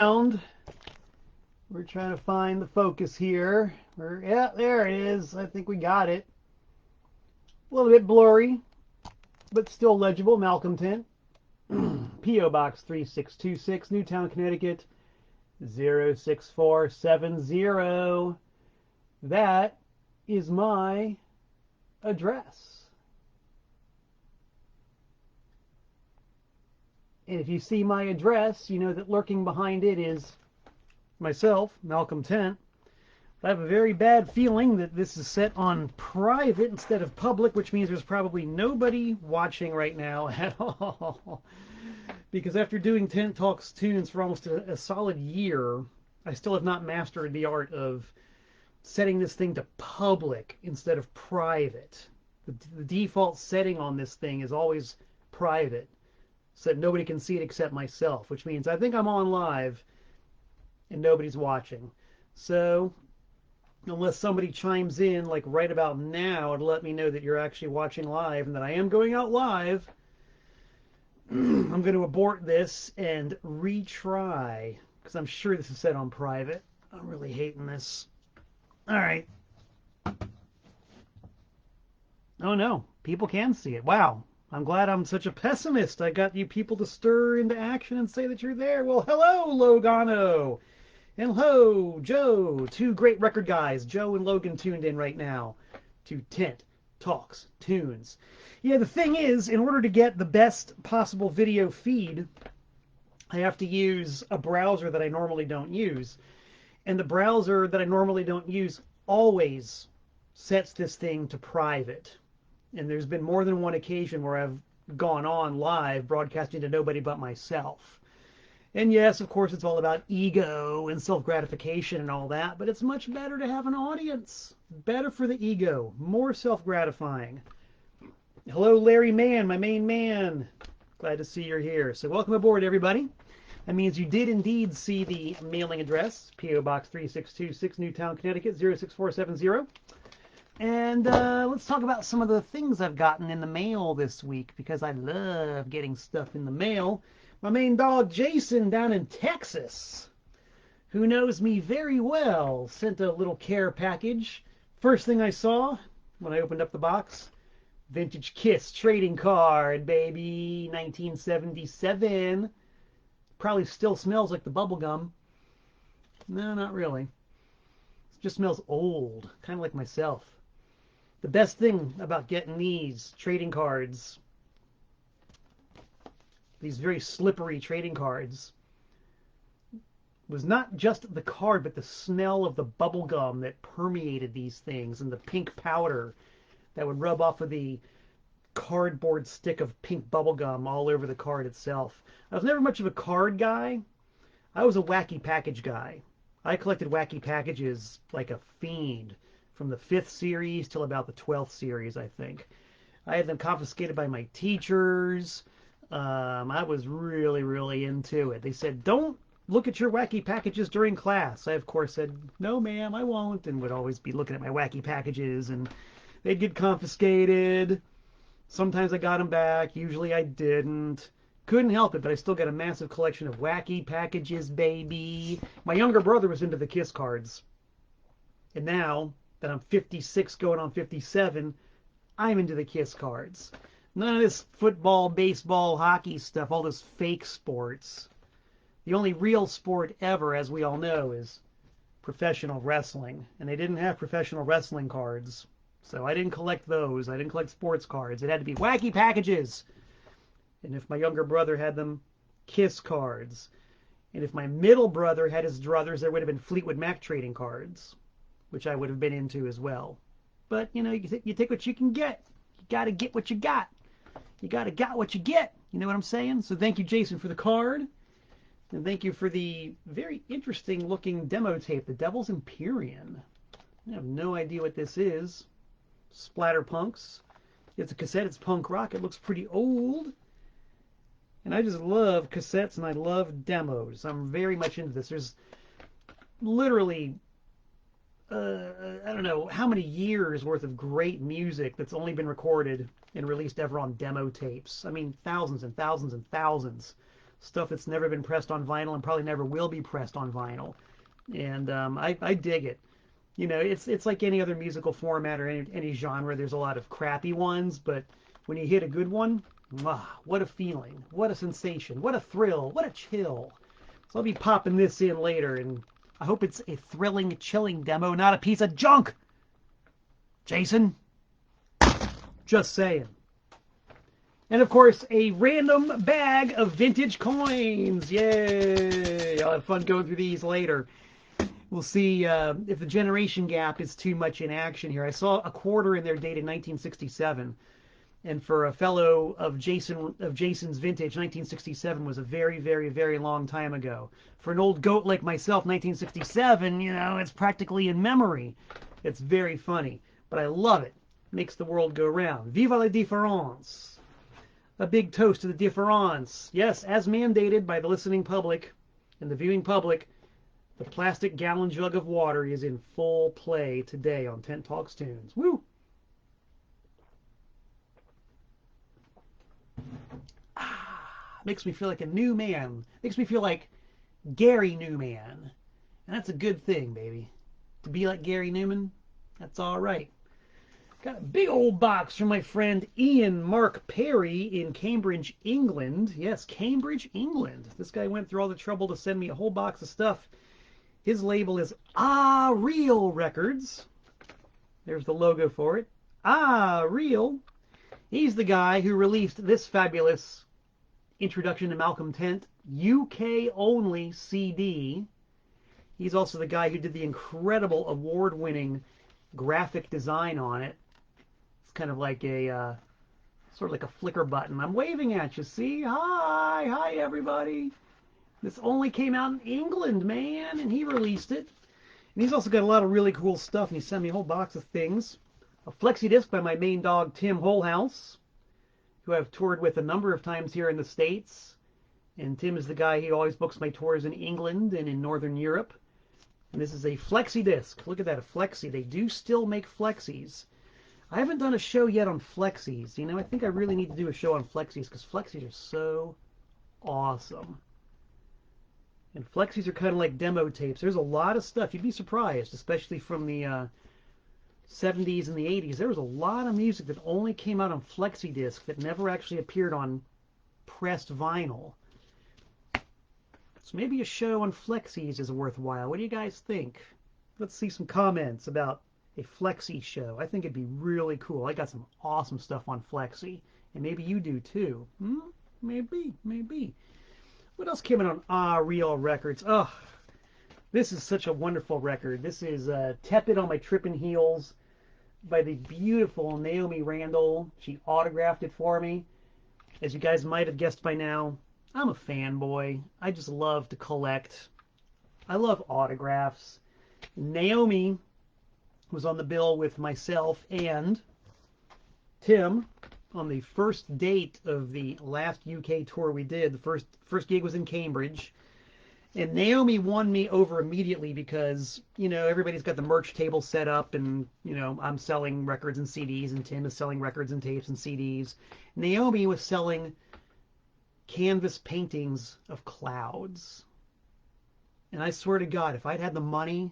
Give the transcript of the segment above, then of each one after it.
around. We're trying to find the focus here. Yeah, there it is. I think we got it. A little bit blurry, but still legible. Malcolm Tent. P.O. Box 3626, Newtown, Connecticut 06470. That is my address. And if you see my address, you know that lurking behind it is myself, Malcolm Tent. I have a very bad feeling that this is set on private instead of public, which means there's probably nobody watching right now at all. Because after doing Tent Talks tunes for almost a solid year, I still have not mastered the art of setting this thing to public instead of private. The default setting on this thing is always private, so that nobody can see it except myself, which means I think I'm on live and nobody's watching. So unless somebody chimes in like right about now to let me know that you're actually watching live and that I am going out live, I'm going to abort this and retry, because I'm sure this is set on private. I'm really hating this. All right. Oh no, people can see it. Wow. I'm glad I'm such a pessimist. I got you people to stir into action and say that you're there. Well, hello, Logano. And hello, Joe. Two great record guys, Joe and Logan, tuned in right now to Tent Talks Tunes. Yeah, the thing is, in order to get the best possible video feed, I have to use a browser that I normally don't use. And the browser that I normally don't use always sets this thing to private. And there's been more than one occasion where I've gone on live broadcasting to nobody but myself. And yes, of course, it's all about ego and self-gratification and all that, but it's much better to have an audience. Better for the ego, more self-gratifying. Hello, Larry Mann, my main man. Glad to see you're here. So welcome aboard, everybody. That means you did indeed see the mailing address, P.O. Box 3626, Newtown, Connecticut 06470. And let's talk about some of the things I've gotten in the mail this week, because I love getting stuff in the mail. My main dog, Jason, down in Texas, who knows me very well, sent a little care package. First thing I saw when I opened up the box, Vintage Kiss trading card, baby, 1977. Probably still smells like the bubble gum. No, not really. It just smells old, kind of like myself. The best thing about getting these trading cards, these very slippery trading cards, was not just the card, but the smell of the bubble gum that permeated these things, and the pink powder that would rub off of the cardboard stick of pink bubble gum all over the card itself. I was never much of a card guy. I was a wacky package guy. I collected wacky packages like a fiend from the 5th series till about the 12th series, I think. I had them confiscated by my teachers. I was really, really into it. They said, don't look at your wacky packages during class. I, of course, said, no, ma'am, I won't, and would always be looking at my wacky packages, and they'd get confiscated. Sometimes I got them back. Usually I didn't. Couldn't help it, but I still got a massive collection of wacky packages, baby. My younger brother was into the Kiss cards. And now that I'm 56 going on 57, I'm into the Kiss cards. None of this football, baseball, hockey stuff, all this fake sports. The only real sport ever, as we all know, is professional wrestling. And they didn't have professional wrestling cards. So I didn't collect those. I didn't collect sports cards. It had to be wacky packages. And if my younger brother had them, Kiss cards. And if my middle brother had his druthers, there would have been Fleetwood Mac trading cards, which I would have been into as well. But, you know, you take what you can get. You got to get what you got. You got to got what you get. You know what I'm saying? So thank you, Jason, for the card. And thank you for the very interesting looking demo tape, The Devil's Empyrean. I have no idea what this is. Splatterpunks. It's a cassette. It's punk rock. It looks pretty old. And I just love cassettes and I love demos. I'm very much into this. There's literally, I don't know how many years worth of great music that's only been recorded and released ever on demo tapes. I mean, thousands and thousands and thousands. stuff that's never been pressed on vinyl and probably never will be pressed on vinyl. And I dig it. You know, it's like any other musical format or any genre. There's a lot of crappy ones, but when you hit a good one, what a feeling, what a sensation, what a thrill, what a chill. So I'll be popping this in later, and I hope it's a thrilling, chilling demo, not a piece of junk. Jason, just saying. And of course, a random bag of vintage coins. Yay! I'll have fun going through these later. We'll see if the generation gap is too much in action here. I saw a quarter in there dated 1967. And for a fellow of Jason's vintage, 1967 was a very, very, very long time ago. For an old goat like myself, 1967, you know, it's practically in memory. It's very funny, but I love it. Makes the world go round. Viva la différence! A big toast to the différence. Yes, as mandated by the listening public and the viewing public, the plastic gallon jug of water is in full play today on Tent Talks Tunes. Woo! Makes me feel like a new man. Makes me feel like Gary Newman. And that's a good thing, baby. To be like Gary Newman, that's all right. Got a big old box from my friend Ian Mark Perry in Cambridge, England. Yes, Cambridge, England. This guy went through all the trouble to send me a whole box of stuff. His label is Real Records. There's the logo for it. Real. He's the guy who released this fabulous Introduction to Malcolm Tent UK only CD. He's also the guy who did the incredible award-winning graphic design on it. It's kind of like a sort of like a flicker button. I'm waving at you. See? Hi everybody. This only came out in England, man, and he released it. And he's also got a lot of really cool stuff, and he sent me a whole box of things. A flexi disc by my main dog Tim Holhouse, who I've toured with a number of times here in the States. And Tim is the guy who always books my tours in England and in Northern Europe. And this is a flexi disc. Look at that, a flexi. They do still make flexis. I haven't done a show yet on flexis. You know, I think I really need to do a show on flexis because flexis are so awesome. And flexis are kind of like demo tapes. There's a lot of stuff. You'd be surprised, especially from the 70s and the 80s. There was a lot of music that only came out on flexi disc that never actually appeared on pressed vinyl. So maybe a show on flexis is worthwhile. What do you guys think? Let's see some comments about a flexi show. I think it'd be really cool. I got some awesome stuff on flexi, and maybe you do too. Maybe. What else came out on Real Records? Oh, this is such a wonderful record. This is Tepid on My Trippin' Heels by the beautiful Naomi Randall. She autographed it for me. As you guys might have guessed by now, I'm a fanboy. I just love to collect. I love autographs. Naomi was on the bill with myself and Tim on the first date of the last UK tour we did. The first gig was in Cambridge. And Naomi won me over immediately because, you know, everybody's got the merch table set up and, you know, I'm selling records and CDs and Tim is selling records and tapes and CDs. Naomi was selling canvas paintings of clouds. And I swear to God, if I'd had the money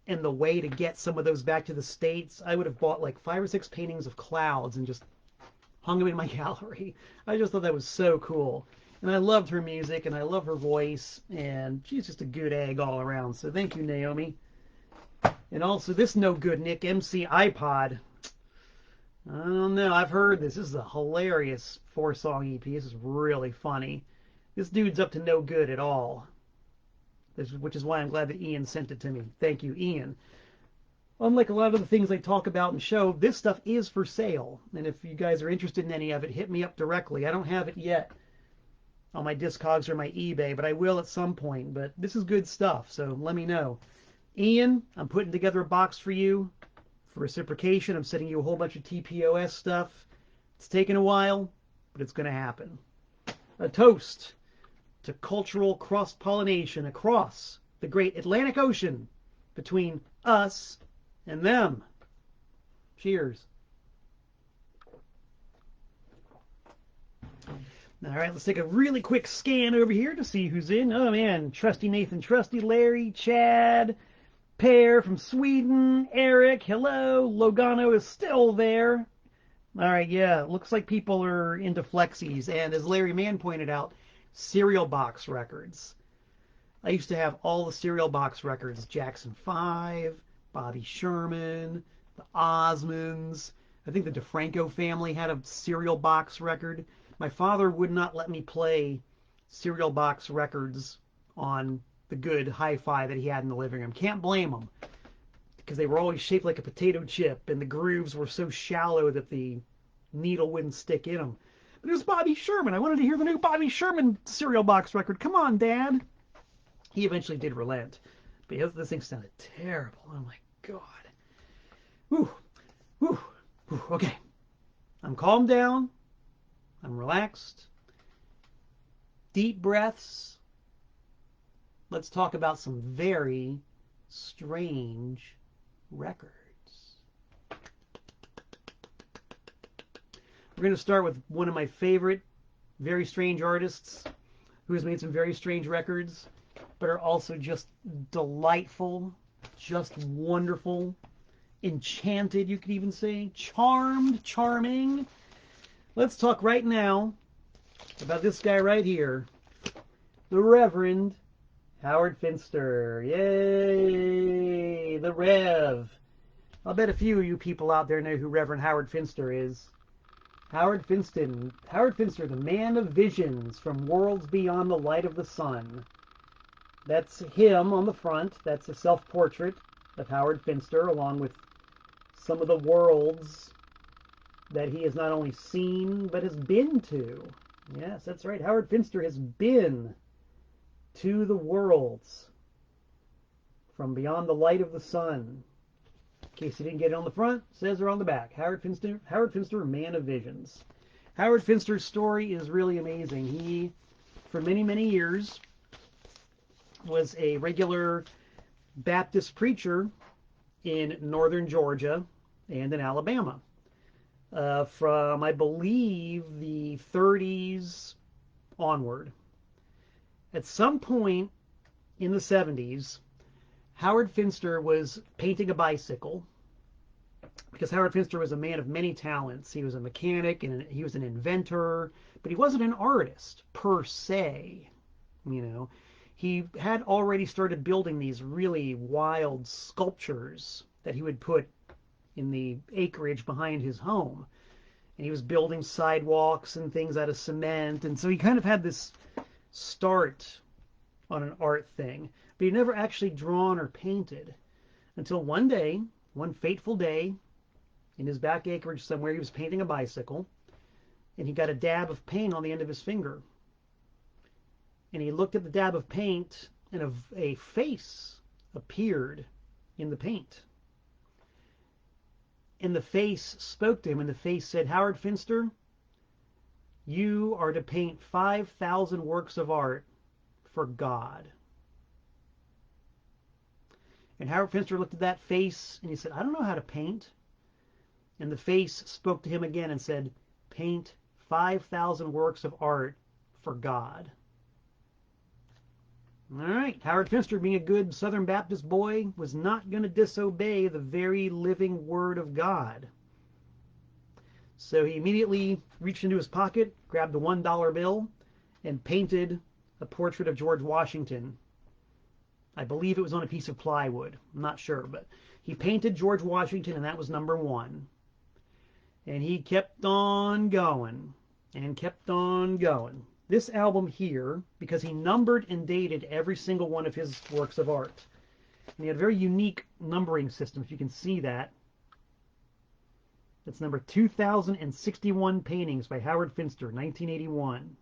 and the way to get some of those back to the States, I would have bought like 5 or 6 paintings of clouds and just hung them in my gallery. I just thought that was so cool. And I loved her music, and I love her voice, and she's just a good egg all around. So thank you, Naomi. And also this no good Nick MC iPod. I don't know. I've heard this. This is a hilarious 4-song EP. This is really funny. This dude's up to no good at all. Which is why I'm glad that Ian sent it to me. Thank you, Ian. Unlike a lot of the things I talk about in the show, this stuff is for sale. And if you guys are interested in any of it, hit me up directly. I don't have it yet on my Discogs or my eBay, but I will at some point. But this is good stuff, so let me know. Ian, I'm putting together a box for you. For reciprocation, I'm sending you a whole bunch of TPOS stuff. It's taken a while, but it's going to happen. A toast to cultural cross-pollination across the great Atlantic Ocean between us and them. Cheers. All right, let's take a really quick scan over here to see who's in. Oh man, Trusty Nathan, Trusty Larry, Chad, Pear from Sweden, Eric, hello. Logano is still there. All right, yeah, looks like people are into flexies, and as Larry Mann pointed out, cereal box records. I used to have all the cereal box records, Jackson 5, Bobby Sherman, the Osmonds. I think the DeFranco family had a cereal box record. My father would not let me play cereal box records on the good hi-fi that he had in the living room. Can't blame him, because they were always shaped like a potato chip, and the grooves were so shallow that the needle wouldn't stick in them. But it was Bobby Sherman. I wanted to hear the new Bobby Sherman cereal box record. Come on, Dad. He eventually did relent, but this thing sounded terrible. Oh my God. Whew, whew, whew. Okay, I'm calmed down. I'm relaxed. Deep breaths. Let's talk about some very strange records. We're going to start with one of my favorite very strange artists who has made some very strange records, but are also just delightful, just wonderful, enchanted, you could even say, charmed, charming. Let's talk right now about this guy right here, the Reverend Howard Finster. Yay, the Rev. I'll bet a few of you people out there know who Reverend Howard Finster is. Howard Finster, the man of visions from worlds beyond the light of the sun. That's him on the front. That's a self-portrait of Howard Finster, along with some of the worlds that he has not only seen, but has been to. Yes, that's right. Howard Finster has been to the worlds from beyond the light of the sun. In case you didn't get it on the front, says it on the back. Howard Finster, man of visions. Howard Finster's story is really amazing. He, for many, many years, was a regular Baptist preacher in northern Georgia and in Alabama. From, I believe, the 30s onward. At some point in the 70s, Howard Finster was painting a bicycle, because Howard Finster was a man of many talents. He was a mechanic and he was an inventor, but he wasn't an artist per se. You know, he had already started building these really wild sculptures that he would put in the acreage behind his home. And he was building sidewalks and things out of cement. And so he kind of had this start on an art thing, but he never actually drawn or painted until one day, one fateful day, in his back acreage somewhere, he was painting a bicycle, and he got a dab of paint on the end of his finger. And he looked at the dab of paint, and a face appeared in the paint. And the face spoke to him, and the face said, "Howard Finster, you are to paint 5,000 works of art for God." And Howard Finster looked at that face, and he said, "I don't know how to paint." And the face spoke to him again and said, "Paint 5,000 works of art for God." All right, Howard Finster, being a good Southern Baptist boy, was not going to disobey the very living Word of God. So he immediately reached into his pocket, grabbed a $1 bill, and painted a portrait of George Washington. I believe it was on a piece of plywood. I'm not sure, but he painted George Washington, and that was number one. And he kept on going and kept on going. This album here, because he numbered and dated every single one of his works of art. And he had a very unique numbering system, if you can see that. It's number 2061 Paintings by Howard Finster, 1981,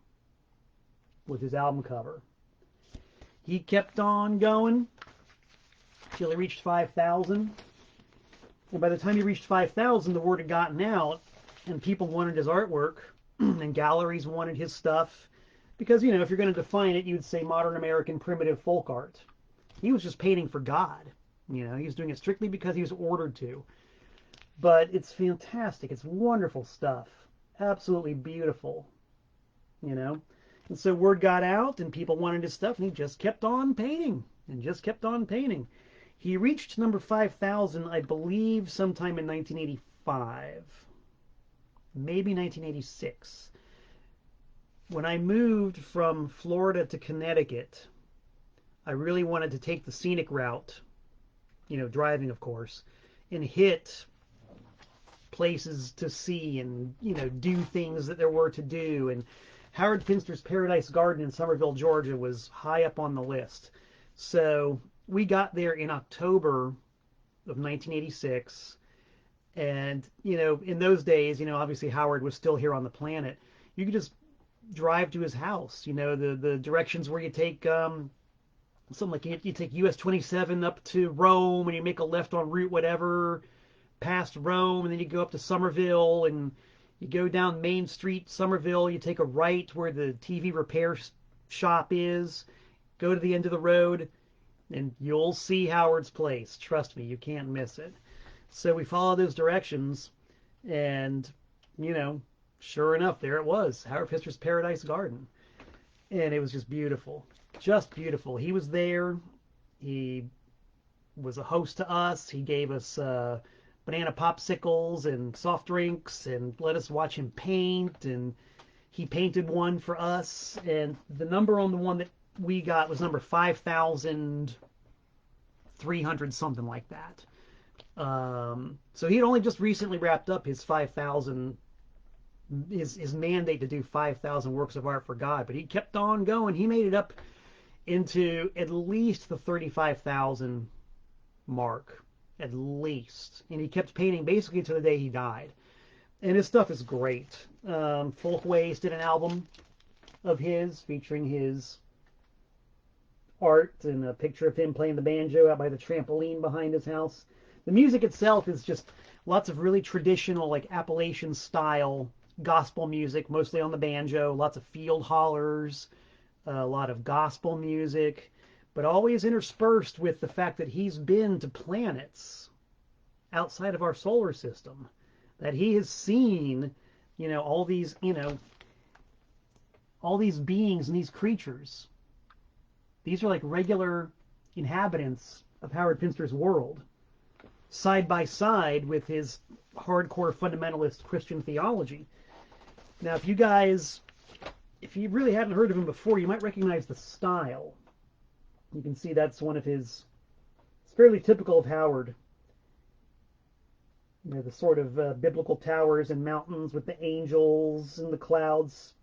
with his album cover. He kept on going till he reached 5,000. And by the time he reached 5,000, the word had gotten out, and people wanted his artwork, and galleries wanted his stuff. Because, you know, if you're going to define it, you'd say modern American primitive folk art. He was just painting for God. You know, he was doing it strictly because he was ordered to. But it's fantastic. It's wonderful stuff. Absolutely beautiful. you know. And so word got out and people wanted his stuff and he just kept on painting and just kept on painting. He reached number 5,000, I believe, sometime in 1985, maybe 1986. When I moved from Florida to Connecticut, I really wanted to take the scenic route, you know, driving, of course, and hit places to see and, you know, do things that there were to do. And Howard Finster's Paradise Garden in Somerville, Georgia was high up on the list. So we got there in October of 1986. And, you know, in those days, you know, obviously Howard was still here on the planet. You could just drive to his house. You know, the directions where you take something like you take US 27 up to Rome and you make a left on route whatever past Rome, and then you go up to Somerville and you go down Main Street, Somerville, you take a right where the TV repair shop is, go to the end of the road, and you'll see Howard's place. Trust me, you can't miss it. So we follow those directions, and, you know, sure enough, there it was, Howard Finster's Paradise Garden. And it was just beautiful. Just beautiful. He was there. He was a host to us. He gave us banana popsicles and soft drinks and let us watch him paint. And he painted one for us. And the number on the one that we got was number 5,300, something like that. So he had only just recently wrapped up his 5,000, his mandate to do 5,000 works of art for God, but he kept on going. He made it up into at least the 35,000 mark, at least. And he kept painting basically to the day he died. And his stuff is great. Folkways did an album of his featuring his art and a picture of him playing the banjo out by the trampoline behind his house. The music itself is just lots of really traditional, like Appalachian style gospel music, mostly on the banjo, lots of field hollers, a lot of gospel music, but always interspersed with the fact that he's been to planets outside of our solar system, that he has seen, you know, all these, you know, all these beings and these creatures. These are like regular inhabitants of Howard Finster's world, side by side with his hardcore fundamentalist Christian theology. Now, if you really hadn't heard of him before, you might recognize the style. You can see that's one of his, it's fairly typical of Howard. You know, the sort of biblical towers and mountains with the angels and the clouds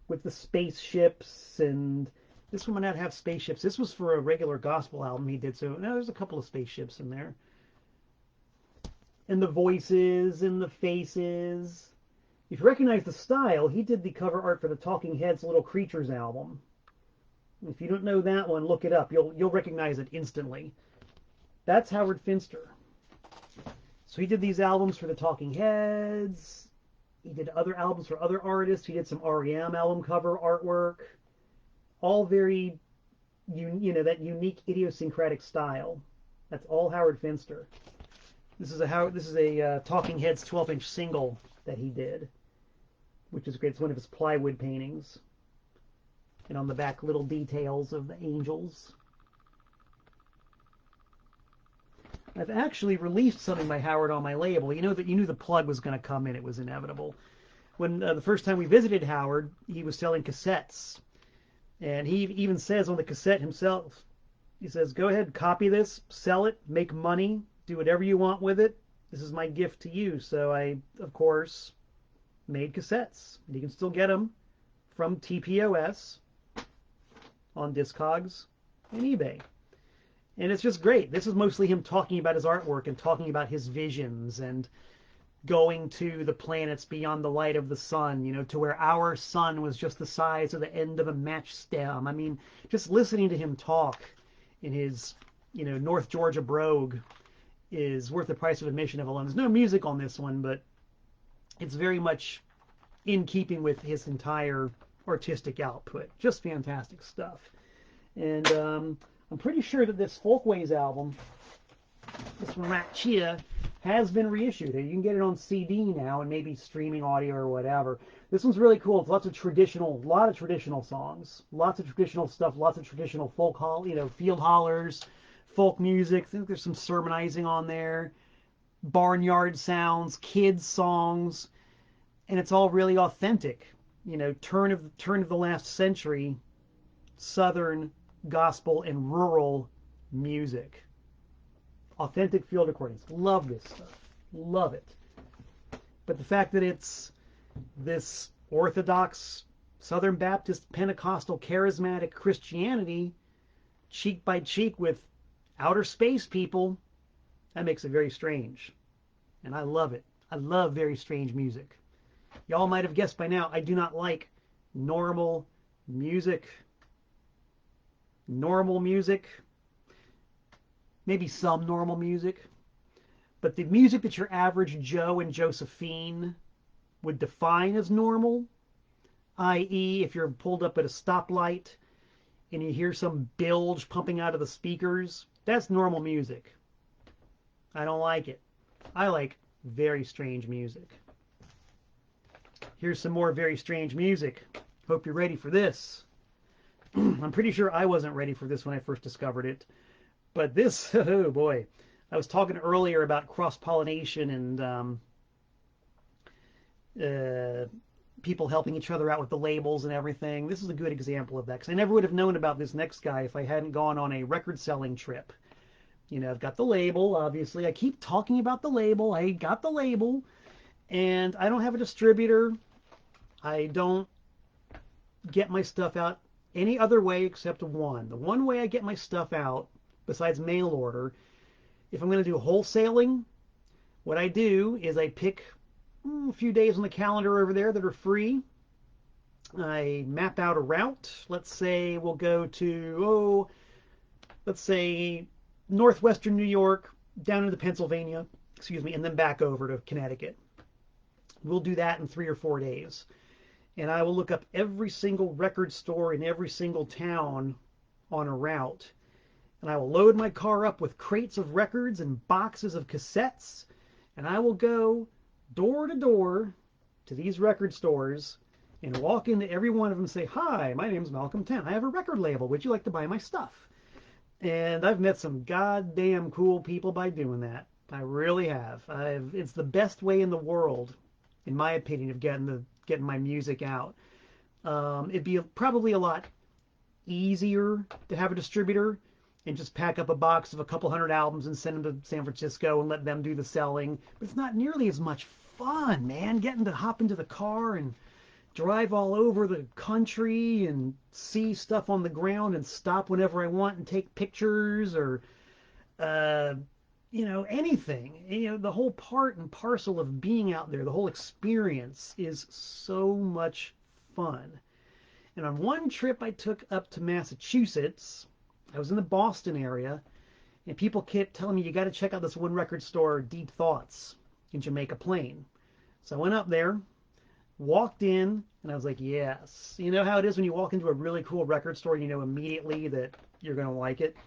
with the spaceships, and this one might not have spaceships. This was for a regular gospel album he did, so now there's a couple of spaceships in there. And the voices and the faces. If you recognize the style, he did the cover art for the Talking Heads' Little Creatures album. If you don't know that one, look it up. You'll recognize it instantly. That's Howard Finster. So he did these albums for the Talking Heads. He did other albums for other artists. He did some REM album cover artwork. All very, you know, that unique idiosyncratic style. That's all Howard Finster. This is a Talking Heads 12-inch single that he did, which is great. It's one of his plywood paintings. And on the back, little details of the angels. I've actually released something by Howard on my label. You knew the plug was going to come in. It was inevitable. When the first time we visited Howard, he was selling cassettes. And he even says on the cassette himself, he says, go ahead, copy this, sell it, make money, do whatever you want with it. This is my gift to you. So I, of course, made cassettes. You can still get them from TPOS on Discogs and eBay. And it's just great. This is mostly him talking about his artwork and talking about his visions and going to the planets beyond the light of the sun, you know, to where our sun was just the size of the end of a match stem. I mean, just listening to him talk in his, you know, North Georgia brogue is worth the price of admission if alone. There's no music on this one, but it's very much in keeping with his entire artistic output. Just fantastic stuff. And I'm pretty sure that this Folkways album, this one right here, has been reissued. You can get it on CD now and maybe streaming audio or whatever. This one's really cool. It's lots of traditional, a lot of traditional songs, lots of traditional stuff, lots of traditional folk hall, field hollers, folk music. I think there's some sermonizing on there, barnyard sounds, kids songs, and it's all really authentic. Turn of the last century, Southern gospel and rural music. Authentic field recordings. Love this stuff. Love it. But the fact that it's this Orthodox Southern Baptist Pentecostal charismatic Christianity cheek by cheek with outer space people, that makes it very strange. And I love it. I love very strange music. Y'all might have guessed by now, I do not like normal music. Normal music. Maybe some normal music. But the music that your average Joe and Josephine would define as normal, i.e. if you're pulled up at a stoplight and you hear some bilge pumping out of the speakers, that's normal music. I don't like it. I like very strange music. Here's some more very strange music. Hope you're ready for this. I'm pretty sure I wasn't ready for this when I first discovered it. But this, oh boy. I was talking earlier about cross-pollination and people helping each other out with the labels and everything. This is a good example of that, because I never would have known about this next guy if I hadn't gone on a record-selling trip. I've got the label, obviously. I keep talking about the label. I got the label, and I don't have a distributor. I don't get my stuff out any other way except one. The one way I get my stuff out, besides mail order, if I'm going to do wholesaling, what I do is I pick a few days on the calendar over there that are free. I map out a route. Let's say we'll go to, let's say northwestern New York, down into Pennsylvania, and then back over to Connecticut. We'll do that in 3 or 4 days. And I will look up every single record store in every single town on a route. And I will load my car up with crates of records and boxes of cassettes. And I will go door to door to these record stores and walk into every one of them and say, "Hi, my name's Malcolm 10. I have a record label. Would you like to buy my stuff?" And I've met some goddamn cool people by doing that. I really have. It's the best way in the world, in my opinion, of getting my music out. It'd be probably a lot easier to have a distributor and just pack up a box of a couple hundred albums and send them to San Francisco and let them do the selling. But it's not nearly as much fun, man, getting to hop into the car and drive all over the country and see stuff on the ground and stop whenever I want and take pictures or, anything. The whole part and parcel of being out there, the whole experience is so much fun. And on one trip I took up to Massachusetts, I was in the Boston area, and people kept telling me, "You got to check out this one record store, Deep Thoughts, in Jamaica Plain." So I went up there, walked in, and I was like, yes. You know how it is when you walk into a really cool record store, you know immediately that you're going to like it?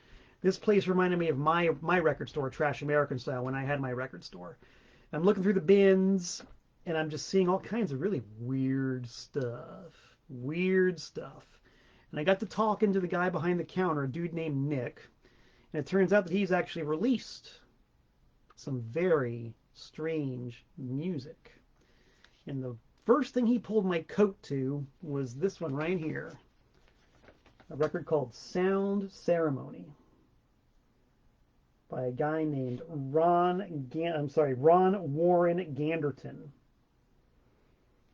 This place reminded me of my record store, Trash American Style, when I had my record store. I'm looking through the bins, and I'm just seeing all kinds of really weird stuff. Weird stuff. And I got to talking to the guy behind the counter, a dude named Nick, and it turns out that he's actually released some very strange music. And the first thing he pulled my coat to was this one right here, a record called Sound Ceremony by a guy named Ron Warren Ganderton.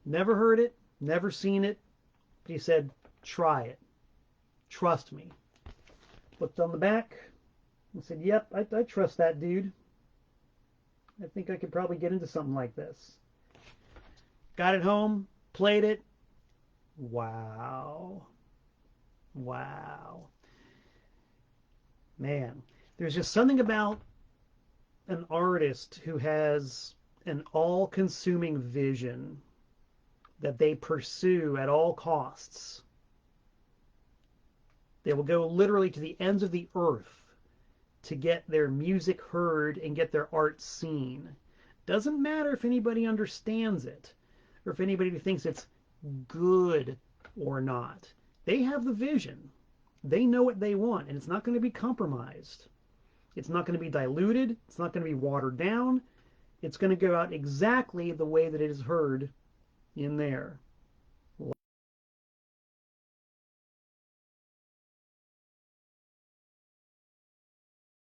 Never heard it, never seen it, but he said, "Try it. Trust me." Looked on the back and said, "Yep, I trust that dude. I think I could probably get into something like this." Got it home, played it. Wow. Wow. Man, there's just something about an artist who has an all-consuming vision that they pursue at all costs. They will go literally to the ends of the earth to get their music heard and get their art seen. Doesn't matter if anybody understands it or if anybody thinks it's good or not. They have the vision. They know what they want, and it's not going to be compromised. It's not going to be diluted. It's not going to be watered down. It's going to go out exactly the way that it is heard in there.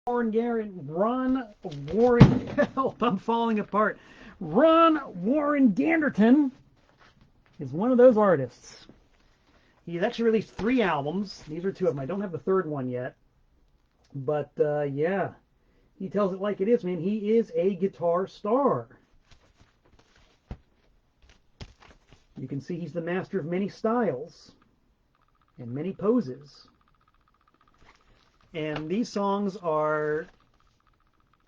Warren help, I'm falling apart. Warren Ganderton is one of those artists. He's actually released 3 albums. These are 2 of them. I don't have the 3rd one yet. But, yeah, he tells it like it is, man. He is a guitar star. You can see he's the master of many styles and many poses. And these songs are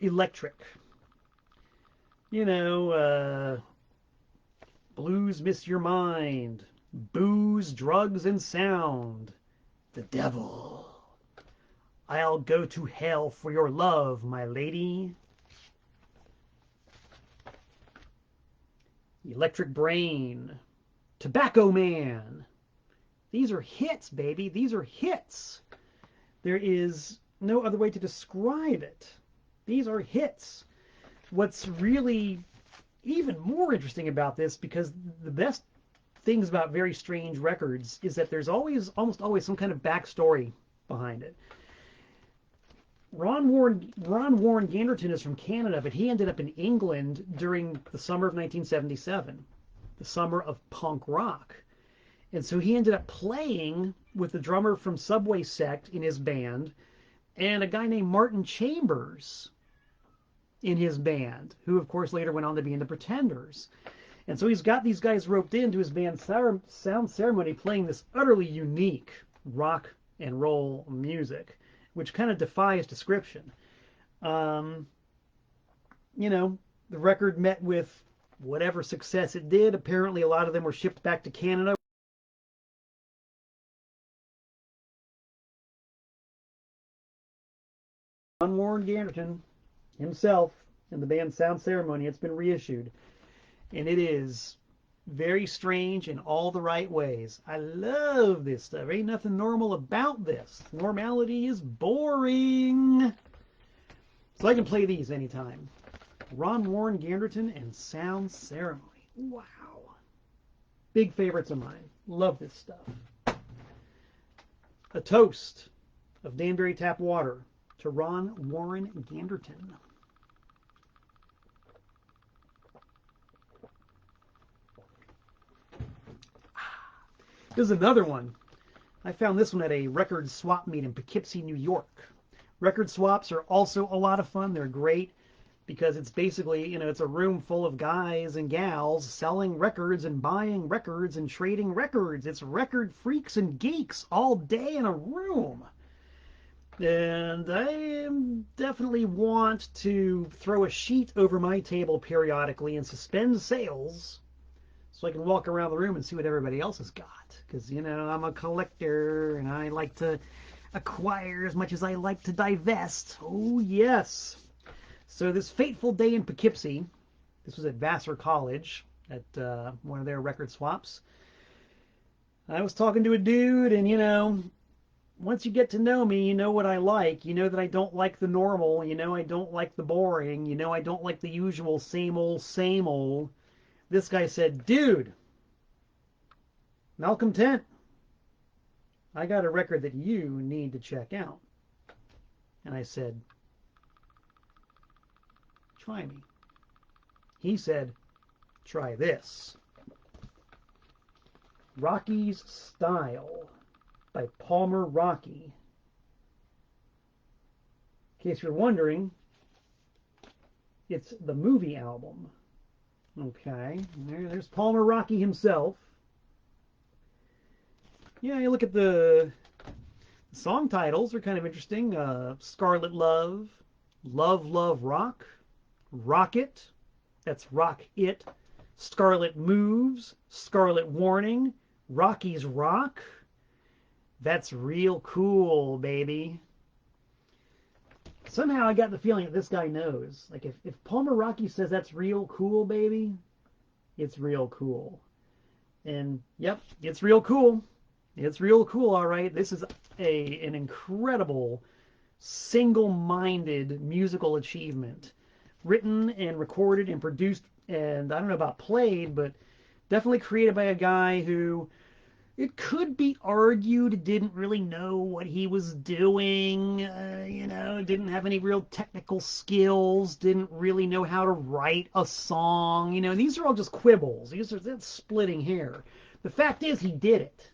electric. You know, Blues Miss Your Mind, Booze, Drugs, and Sound, The Devil, I'll Go to Hell for Your Love, My Lady, Electric Brain, Tobacco Man. These are hits, baby. These are hits. There is no other way to describe it. These are hits. What's really even more interesting about this, because the best things about Very Strange Records is that there's almost always some kind of backstory behind it. Ron Warren Ganderton is from Canada, but he ended up in England during the summer of 1977, the summer of punk rock. And so he ended up playing with the drummer from Subway Sect in his band and a guy named Martin Chambers in his band, who of course later went on to be in the Pretenders. And so he's got these guys roped into his band Sound Ceremony playing this utterly unique rock and roll music, which kind of defies description. You know, the record met with whatever success it did. Apparently a lot of them were shipped back to Canada. Warren Ganderton himself and the band Sound Ceremony, it's been reissued. And it is very strange in all the right ways. I love this stuff. Ain't nothing normal about this. Normality is boring. So I can play these anytime. Warren Ganderton and Sound Ceremony. Wow. Big favorites of mine. Love this stuff. A toast of Danbury tap water to Warren Ganderton. This is another one. I found this one at a record swap meet in Poughkeepsie, New York. Record swaps are also a lot of fun. They're great because it's basically, you know, it's a room full of guys and gals selling records and buying records and trading records. It's record freaks and geeks all day in a room. And I definitely want to throw a sheet over my table periodically and suspend sales so I can walk around the room and see what everybody else has got. Because, you know, I'm a collector and I like to acquire as much as I like to divest. Oh, yes. So this fateful day in Poughkeepsie, this was at Vassar College at one of their record swaps. I was talking to a dude and, you know, once you get to know me, you know what I like. You know that I don't like the normal. You know I don't like the boring. You know I don't like the usual same old, same old. This guy said, dude, Malcolm Tent, I got a record that you need to check out. And I said, try me. He said, try this. Rockey's Style by Palmer Rockey. In case you're wondering, it's the movie album. Okay, there's Palmer Rockey himself. Yeah, you look at the song titles, are kind of interesting. Scarlet Love, Love, Love, Rock, Rocket, that's Rock It, Scarlet Moves, Scarlet Warning, Rocky's Rock. That's real cool, baby. somehow I got the feeling that this guy knows. Like if Palmer Rockey says that's real cool, baby, it's real cool. And yep, it's real cool. It's real cool, all right. This is an incredible single-minded musical achievement, written and recorded and produced, and I don't know about played, but definitely created by a guy who, it could be argued, didn't really know what he was doing, didn't have any real technical skills, didn't really know how to write a song. These are all just quibbles. That's splitting hair. The fact is, he did it.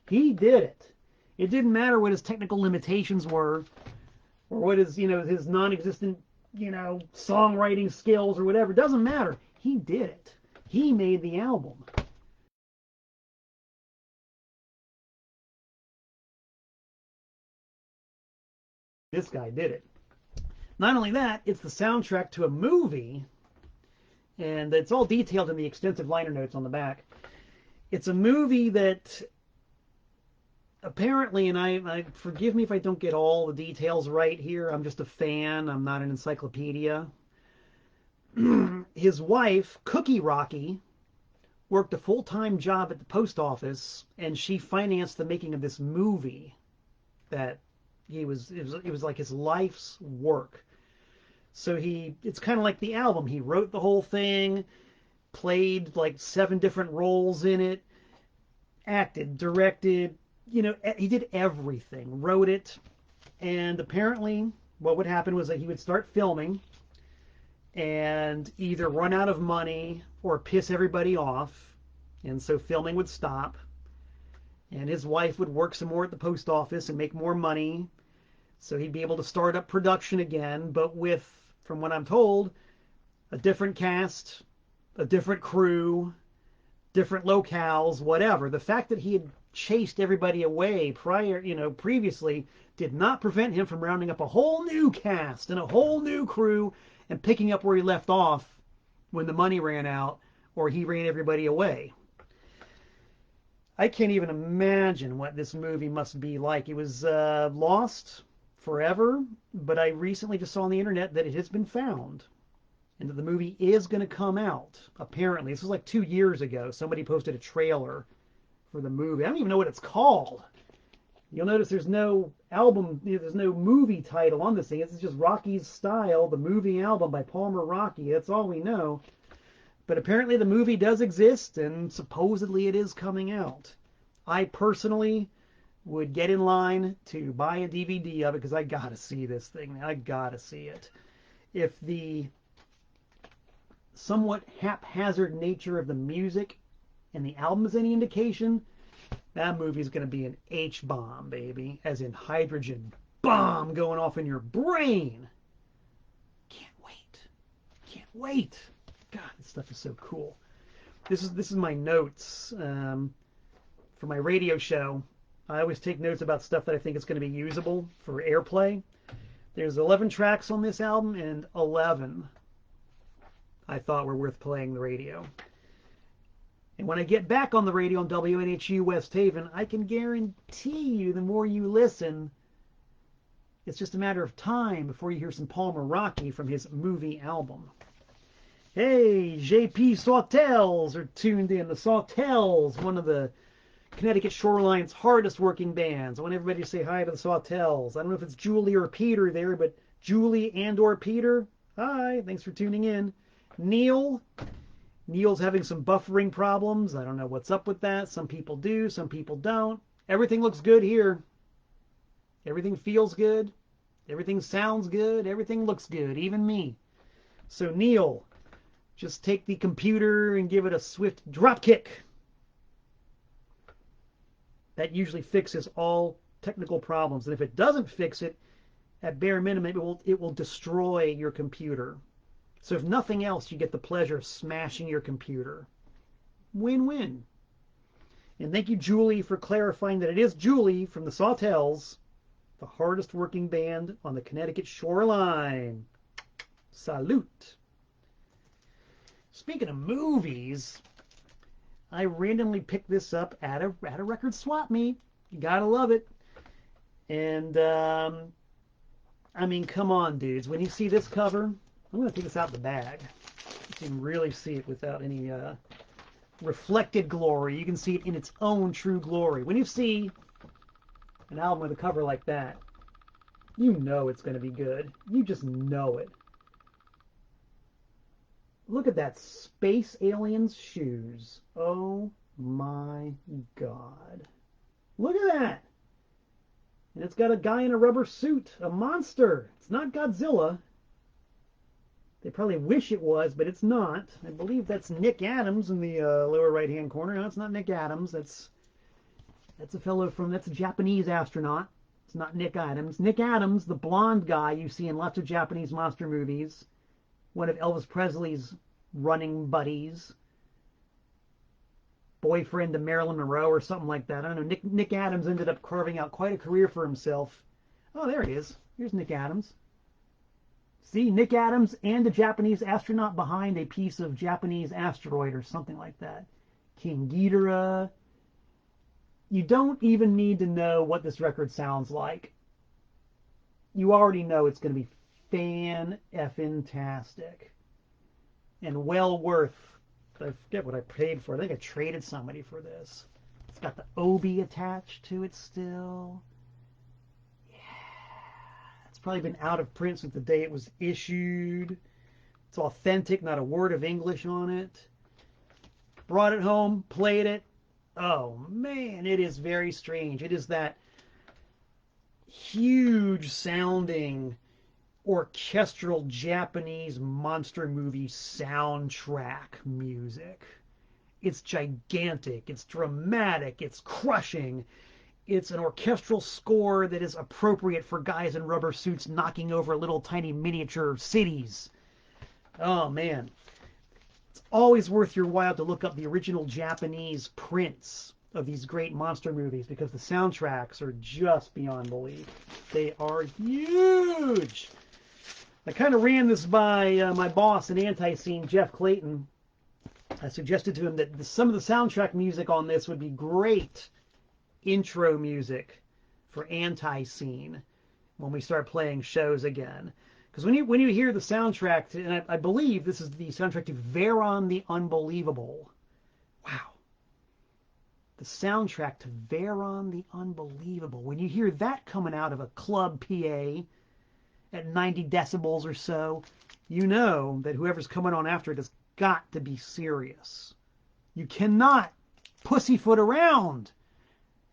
He did it. It didn't matter what his technical limitations were, or what his non-existent, songwriting skills or whatever. It doesn't matter. He did it. He made the album. This guy did it. Not only that, it's the soundtrack to a movie, and it's all detailed in the extensive liner notes on the back. It's a movie that apparently, and I forgive me if I don't get all the details right here. I'm just a fan. I'm not an encyclopedia. His wife, Cookie Rockey, worked a full-time job at the post office, and she financed the making of this movie that it was like his life's work. So it's kind of like the album. He wrote the whole thing, played like 7 different roles in it, acted, directed, he did everything, wrote it. And apparently what would happen was that he would start filming and either run out of money or piss everybody off. And so filming would stop. And his wife would work some more at the post office and make more money. So he'd be able to start up production again, but with, from what I'm told, a different cast, a different crew, different locales, whatever. The fact that he had chased everybody away previously did not prevent him from rounding up a whole new cast and a whole new crew and picking up where he left off when the money ran out or he ran everybody away. I can't even imagine what this movie must be like. It was lost forever, but I recently just saw on the internet that it has been found and that the movie is going to come out. Apparently, this was like 2 years ago. Somebody posted a trailer for the movie. I don't even know what it's called. You'll notice there's no album, there's no movie title on this thing. It's just Rockey's Style, the movie album by Palmer Rockey. That's all we know. But apparently the movie does exist, and supposedly it is coming out. I personally would get in line to buy a DVD of it because I gotta see this thing. I gotta see it. If the somewhat haphazard nature of the music and the album is any indication, that movie is going to be an H-bomb, baby. As in hydrogen bomb going off in your brain. Can't wait. Can't wait. God, this stuff is so cool. This is my notes for my radio show. I always take notes about stuff that I think is going to be usable for airplay. There's 11 tracks on this album, and 11 I thought were worth playing the radio. And when I get back on the radio on WNHU West Haven, I can guarantee you the more you listen, it's just a matter of time before you hear some Palmer Rockey from his movie album. Hey, JP Sawtells are tuned in. The Sawtells, one of the Connecticut Shoreline's hardest working bands. I want everybody to say hi to the Sawtells. I don't know if it's Julie or Peter there, but Julie and or Peter, hi, thanks for tuning in. Neil's having some buffering problems. I don't know what's up with that. Some people do, some people don't. Everything looks good here. Everything feels good. Everything sounds good. Everything looks good, even me. So Neil, just take the computer and give it a swift drop kick. That usually fixes all technical problems. And if it doesn't fix it, at bare minimum, it will destroy your computer. So if nothing else, you get the pleasure of smashing your computer. Win-win. And thank you, Julie, for clarifying that it is Julie from the Sawtells, the hardest working band on the Connecticut Shoreline. Salute. Speaking of movies, I randomly picked this up at a record swap meet. You gotta love it. And I mean, come on, dudes. When you see this cover, I'm going to take this out of the bag. You can really see it without any reflected glory. You can see it in its own true glory. When you see an album with a cover like that, you know it's going to be good. You just know it. Look at that Space Aliens shoes. Oh my God. Look at that. And it's got a guy in a rubber suit, a monster. It's not Godzilla. They probably wish it was, but it's not. I believe that's Nick Adams in the lower right-hand corner. No, it's not Nick Adams. That's a fellow that's a Japanese astronaut. It's not Nick Adams. Nick Adams, the blonde guy you see in lots of Japanese monster movies, one of Elvis Presley's running buddies, boyfriend to Marilyn Monroe or something like that. I don't know. Nick Adams ended up carving out quite a career for himself. Oh, there he is. Here's Nick Adams. See, Nick Adams and a Japanese astronaut behind a piece of Japanese asteroid or something like that. King Ghidorah. You don't even need to know what this record sounds like. You already know it's going to be fan-effing-tastic. And well worth, I forget what I paid for. I think I traded somebody for this. It's got the obi attached to it still. It's probably been out of print since the day it was issued. It's authentic, not a word of English on it. Brought it home, played it. Oh man, it is very strange. It is that huge sounding orchestral Japanese monster movie soundtrack music. It's gigantic, it's dramatic, it's crushing. It's an orchestral score that is appropriate for guys in rubber suits knocking over little tiny miniature cities. Oh man. It's always worth your while to look up the original Japanese prints of these great monster movies because the soundtracks are just beyond belief. They are huge. I kind of ran this by my boss in Antiseen, Jeff Clayton. I suggested to him that some of the soundtrack music on this would be great intro music for Antiseen when we start playing shows again. Because when you hear the soundtrack, and I believe this is the soundtrack to Veron the Unbelievable. Wow. The soundtrack to Veron the Unbelievable. When you hear that coming out of a club PA at 90 decibels or so, you know that whoever's coming on after it has got to be serious. You cannot pussyfoot around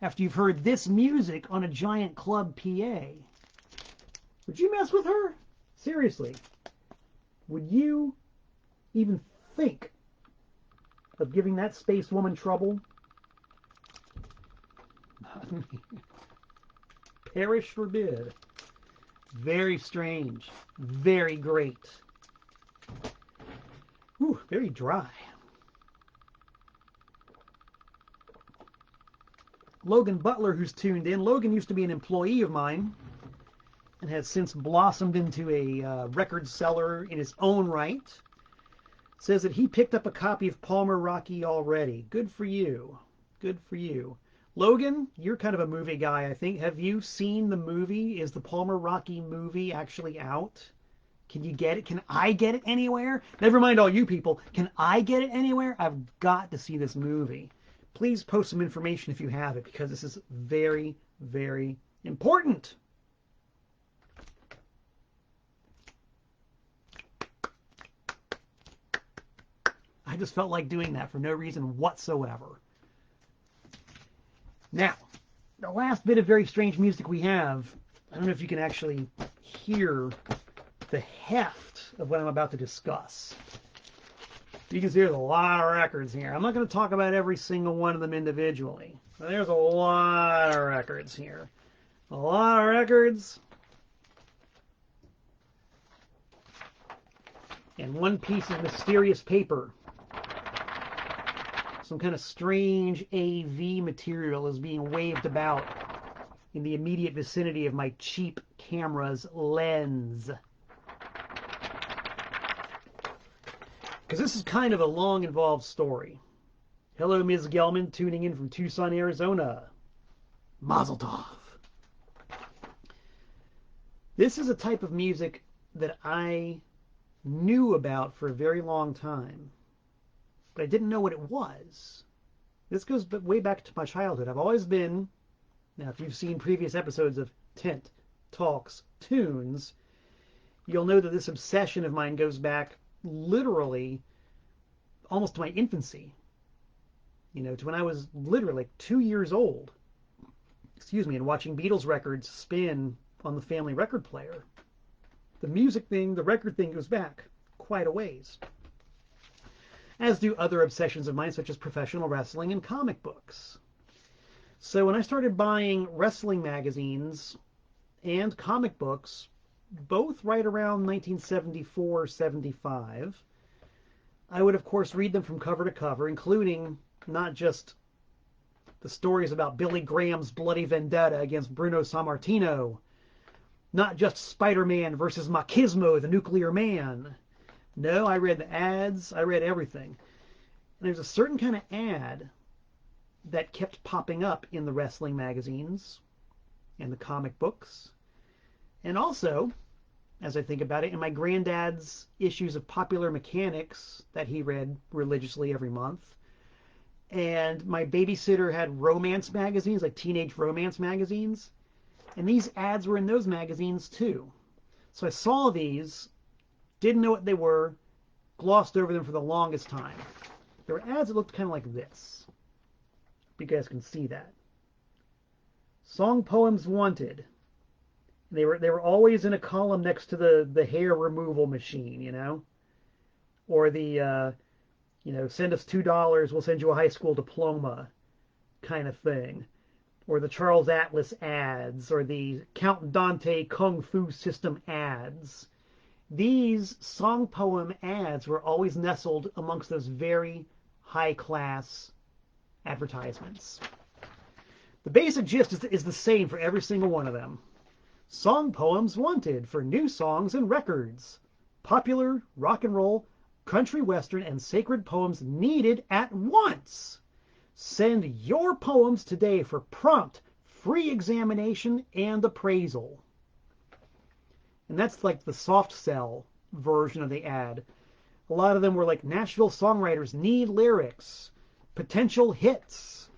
after you've heard this music on a giant club PA. Would you mess with her? Seriously. Would you even think of giving that space woman trouble? Perish forbid. Very strange. Very great. Ooh, very dry. Logan Butler, who's tuned in. Logan used to be an employee of mine and has since blossomed into a record seller in his own right. Says that he picked up a copy of Palmer Rockey already. Good for you. Good for you. Logan, you're kind of a movie guy, I think. Have you seen the movie? Is the Palmer Rockey movie actually out? Can you get it? Can I get it anywhere? Never mind all you people. Can I get it anywhere? I've got to see this movie. Please post some information if you have it, because this is very, very important. I just felt like doing that for no reason whatsoever. Now, the last bit of very strange music we have, I don't know if you can actually hear the heft of what I'm about to discuss. You can see there's a lot of records here. I'm not going to talk about every single one of them individually. But there's a lot of records here. A lot of records. And one piece of mysterious paper. Some kind of strange AV material is being waved about in the immediate vicinity of my cheap camera's lens. Because this is kind of a long, involved story. Hello, Ms. Gelman, tuning in from Tucson, Arizona. Mazel tov. This is a type of music that I knew about for a very long time, but I didn't know what it was. This goes way back to my childhood. I've always been, now if you've seen previous episodes of Tent Talks Tunes, you'll know that this obsession of mine goes back literally almost to my infancy. To when I was literally like 2 years old, and watching Beatles records spin on the family record player. The music thing, the record thing goes back quite a ways. As do other obsessions of mine, such as professional wrestling and comic books. So when I started buying wrestling magazines and comic books, both right around 1974-75, I would, of course, read them from cover to cover, including not just the stories about Billy Graham's bloody vendetta against Bruno Sammartino, not just Spider-Man versus Machismo, the nuclear man. No, I read the ads, I read everything. And there's a certain kind of ad that kept popping up in the wrestling magazines and the comic books. And also, as I think about it, in my granddad's issues of Popular Mechanics that he read religiously every month. And my babysitter had romance magazines, like teenage romance magazines. And these ads were in those magazines too. So I saw these, didn't know what they were, glossed over them for the longest time. There were ads that looked kind of like this. You guys can see that. Song Poems Wanted. They were always in a column next to the hair removal machine, or the send us $2, we'll send you a high school diploma kind of thing, or the Charles Atlas ads, or the Count Dante Kung Fu System ads. These song poem ads were always nestled amongst those very high-class advertisements. The basic gist is the same for every single one of them. Song poems wanted for new songs and records. Popular, rock and roll, country western, and sacred poems needed at once. Send your poems today for prompt, free examination and appraisal. And that's like the soft sell version of the ad. A lot of them were like, Nashville songwriters need lyrics, potential hits,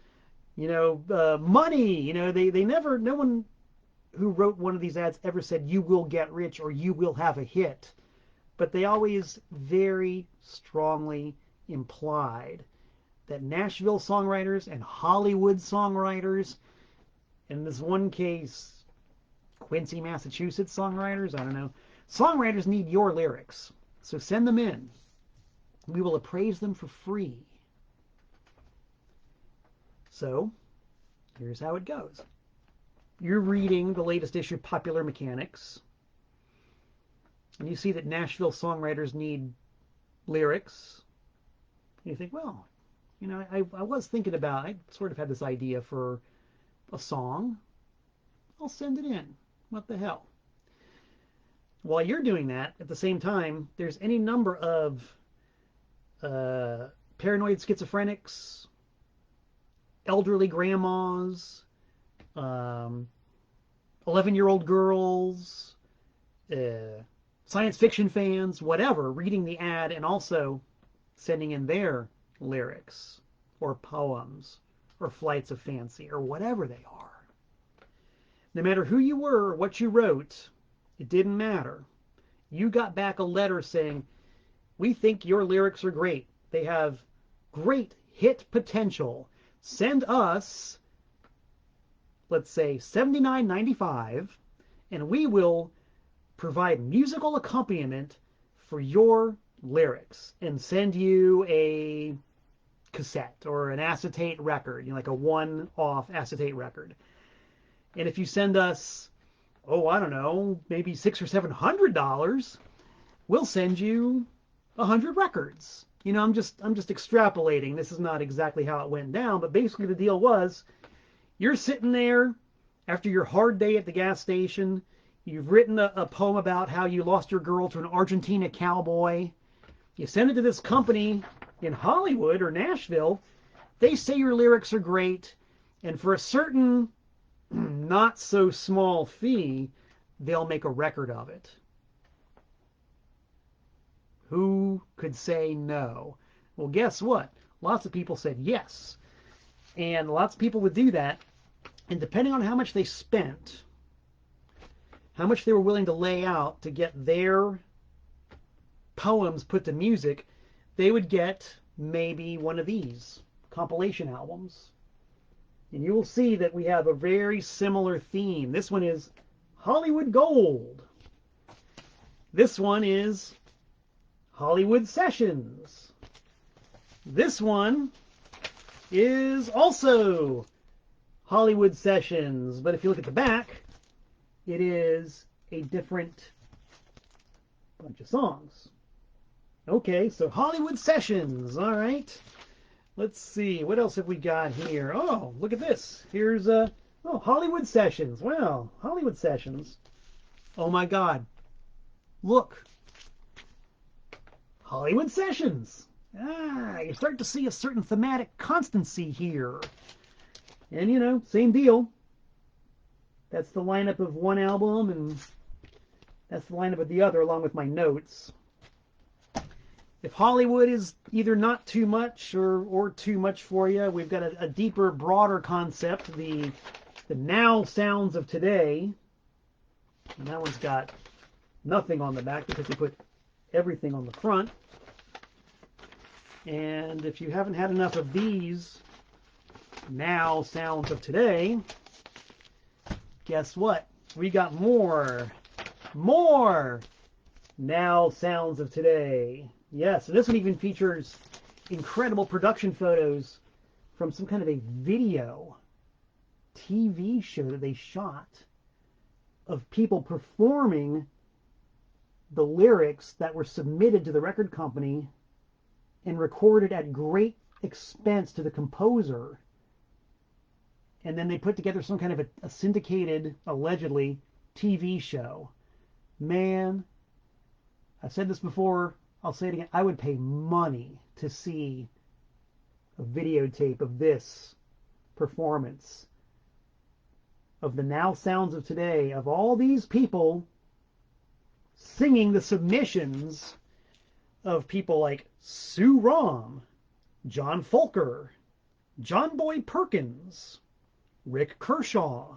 money. They never, no one who wrote one of these ads ever said you will get rich or you will have a hit. But they always very strongly implied that Nashville songwriters and Hollywood songwriters, in this one case, Quincy, Massachusetts songwriters, I don't know, songwriters need your lyrics. So send them in. We will appraise them for free. So, here's how it goes. You're reading the latest issue of Popular Mechanics, and you see that Nashville songwriters need lyrics. And you think, well, I was thinking about, I sort of had this idea for a song. I'll send it in. What the hell? While you're doing that, at the same time, there's any number of paranoid schizophrenics, elderly grandmas, 11-year-old girls, science fiction fans, whatever, reading the ad and also sending in their lyrics or poems or flights of fancy or whatever they are. No matter who you were or what you wrote, it didn't matter. You got back a letter saying, we think your lyrics are great. They have great hit potential. Send us, let's say, $79.95, and we will provide musical accompaniment for your lyrics and send you a cassette or an acetate record, like a one-off acetate record. And if you send us, I don't know, maybe $600 or $700, we'll send you 100 records. I'm just extrapolating. This is not exactly how it went down, but basically the deal was, you're sitting there after your hard day at the gas station. You've written a poem about how you lost your girl to an Argentina cowboy. You send it to this company in Hollywood or Nashville. They say your lyrics are great, and for a certain not so small fee, they'll make a record of it. Who could say no? Well, guess what? Lots of people said yes. And lots of people would do that. And depending on how much they spent, how much they were willing to lay out to get their poems put to music, they would get maybe one of these compilation albums. And you will see that we have a very similar theme. This one is Hollywood Gold. This one is Hollywood Sessions. This one is also Hollywood Sessions, but if you look at the back, it is a different bunch of songs. Okay, so Hollywood Sessions, all right. Let's see, what else have we got here? Oh, look at this. Here's, Hollywood Sessions. Wow, Hollywood Sessions. Oh my God. Look. Hollywood Sessions. You start to see a certain thematic constancy here. And, you know, same deal. That's the lineup of one album, and that's the lineup of the other, along with my notes. If Hollywood is either not too much or too much for you, we've got a deeper, broader concept, the now sounds of today. And that one's got nothing on the back because we put everything on the front. And if you haven't had enough of these now sounds of today, guess what? We got more now sounds of today. Yes, and this one even features incredible production photos from some kind of a video TV show that they shot of people performing the lyrics that were submitted to the record company and recorded at great expense to the composer. And then they put together some kind of a syndicated, allegedly, TV show. Man, I've said this before, I'll say it again, I would pay money to see a videotape of this performance, of the now sounds of today, of all these people singing the submissions of people like Sue Rom, John Folker, John Boy Perkins, Rick Kershaw,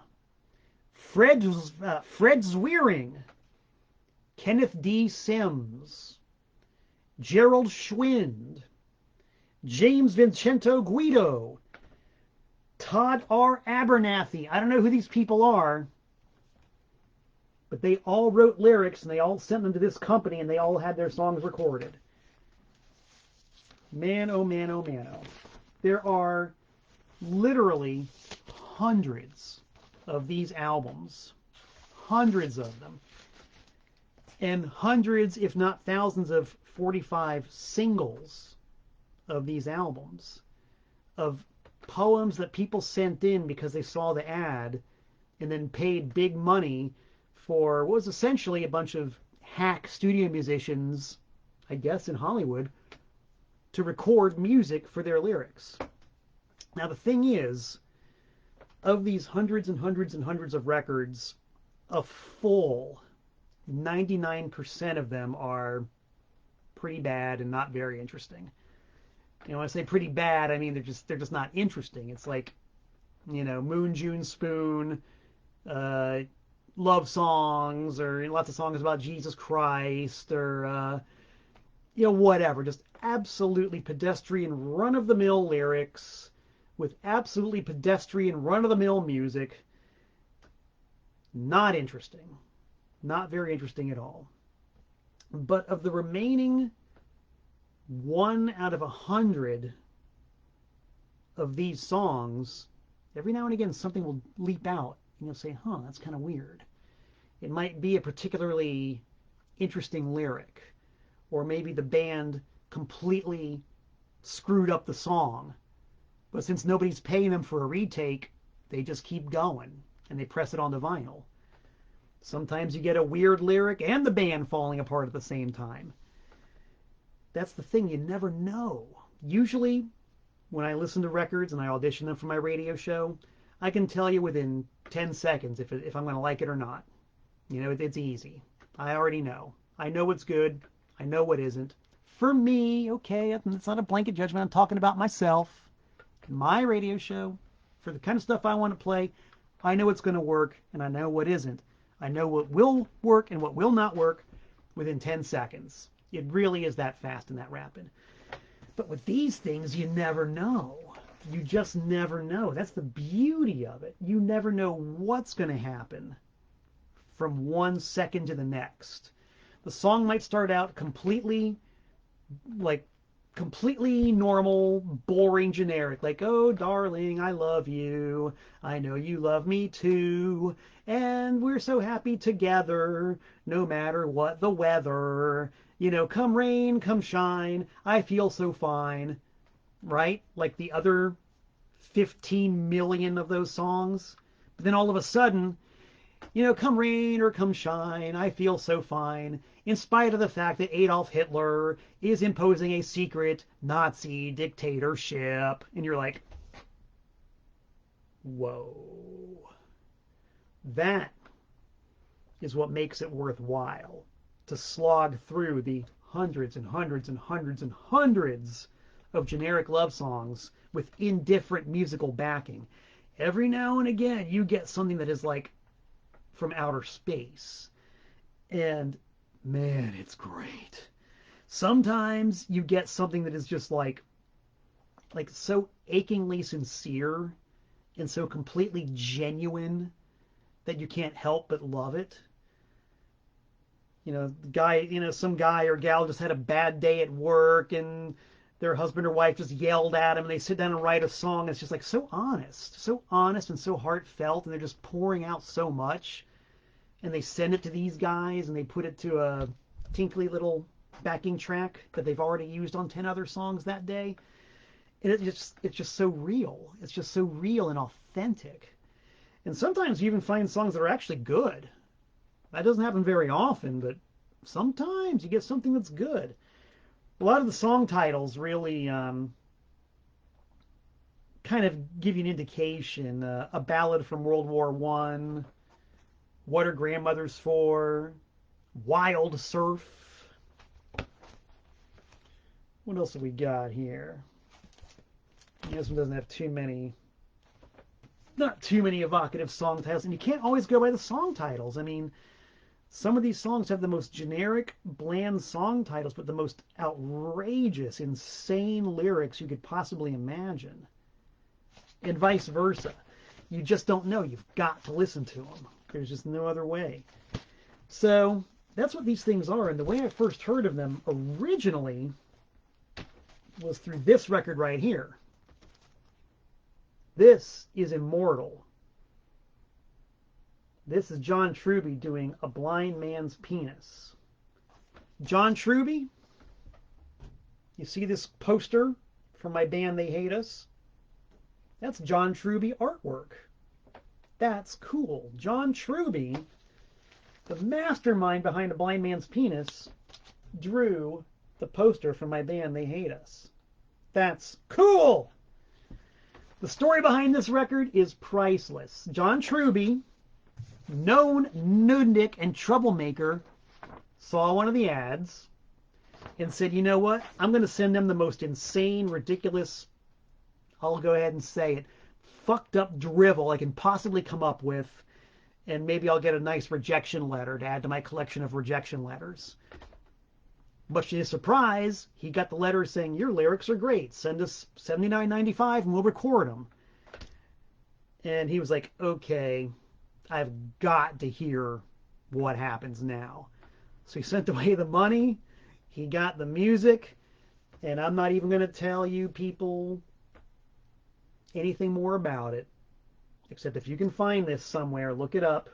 Fred Zweering, Kenneth D. Sims, Gerald Schwind, James Vincento Guido, Todd R. Abernathy. I don't know who these people are, but they all wrote lyrics and they all sent them to this company and they all had their songs recorded. Man, oh man, oh man, oh. There are literally hundreds of these albums. Hundreds of them. And hundreds, if not thousands, of 45 singles of these albums. Of poems that people sent in because they saw the ad and then paid big money for what was essentially a bunch of hack studio musicians, I guess in Hollywood, to record music for their lyrics. Now the thing is, of these hundreds and hundreds and hundreds of records, a full 99% of them are pretty bad and not very interesting. You know, when I say pretty bad, I mean they're just not interesting. It's like, you know, Moon June Spoon, love songs, or lots of songs about Jesus Christ, or you know, whatever. Just absolutely pedestrian, run-of-the-mill lyrics with absolutely pedestrian, run-of-the-mill music. Not interesting. Not very interesting at all. But of the remaining 1 out of 100 of these songs, every now and again something will leap out and you'll say, huh, that's kind of weird. It might be a particularly interesting lyric, or maybe the band completely screwed up the song, but since nobody's paying them for a retake, they just keep going and they press it onto vinyl. Sometimes you get a weird lyric and the band falling apart at the same time. That's the thing, you never know. Usually, when I listen to records and I audition them for my radio show, I can tell you within 10 seconds if I'm going to like it or not. You know, it's easy. I already know. I know what's good. I know what isn't. For me, okay, it's not a blanket judgment. I'm talking about myself, my radio show, for the kind of stuff I want to play. I know what's going to work, and I know what isn't. I know what will work and what will not work within 10 seconds. It really is that fast and that rapid. But with these things, you never know. You just never know. That's the beauty of it. You never know what's going to happen from 1 second to the next. The song might start out completely normal, boring, generic, like, oh, darling, I love you. I know you love me too. And we're so happy together, no matter what the weather. You know, come rain, come shine, I feel so fine. Right? Like the other 15 million of those songs. But then all of a sudden, you know, come rain or come shine, I feel so fine, in spite of the fact that Adolf Hitler is imposing a secret Nazi dictatorship. And you're like, whoa. That is what makes it worthwhile to slog through the hundreds and hundreds and hundreds and hundreds of generic love songs with indifferent musical backing. Every now and again, you get something that is like from outer space. And man, it's great. Sometimes you get something that is just like so achingly sincere and so completely genuine that you can't help but love it. You know, some guy or gal just had a bad day at work and their husband or wife just yelled at them, and they sit down and write a song that's just like so honest and so heartfelt, and they're just pouring out so much. And they send it to these guys, and they put it to a tinkly little backing track that they've already used on 10 other songs that day. And it's just so real. It's just so real and authentic. And sometimes you even find songs that are actually good. That doesn't happen very often, but sometimes you get something that's good. A lot of the song titles really kind of give you an indication. A Ballad from World War I, What Are Grandmothers For, Wild Surf. What else have we got here? This one doesn't have not too many evocative song titles, and you can't always go by the song titles. I mean, some of these songs have the most generic, bland song titles, but the most outrageous, insane lyrics you could possibly imagine. And vice versa. You just don't know. You've got to listen to them. There's just no other way. So that's what these things are. And the way I first heard of them originally was through this record right here. This is Immortal. This is John Truby doing A Blind Man's Penis. John Truby, you see this poster from my band They Hate Us? That's John Truby artwork. That's cool. John Truby, the mastermind behind A Blind Man's Penis, drew the poster from my band They Hate Us. That's cool! The story behind this record is priceless. John Truby, known nudnik and troublemaker, saw one of the ads and said, you know what? I'm going to send them the most insane, ridiculous, I'll go ahead and say it, fucked up drivel I can possibly come up with, and maybe I'll get a nice rejection letter to add to my collection of rejection letters. Much to his surprise, he got the letter saying, your lyrics are great. Send us $79.95 and we'll record them. And he was like, okay, I've got to hear what happens now. So he sent away the money. He got the music. And I'm not even going to tell you people anything more about it. Except if you can find this somewhere, look it up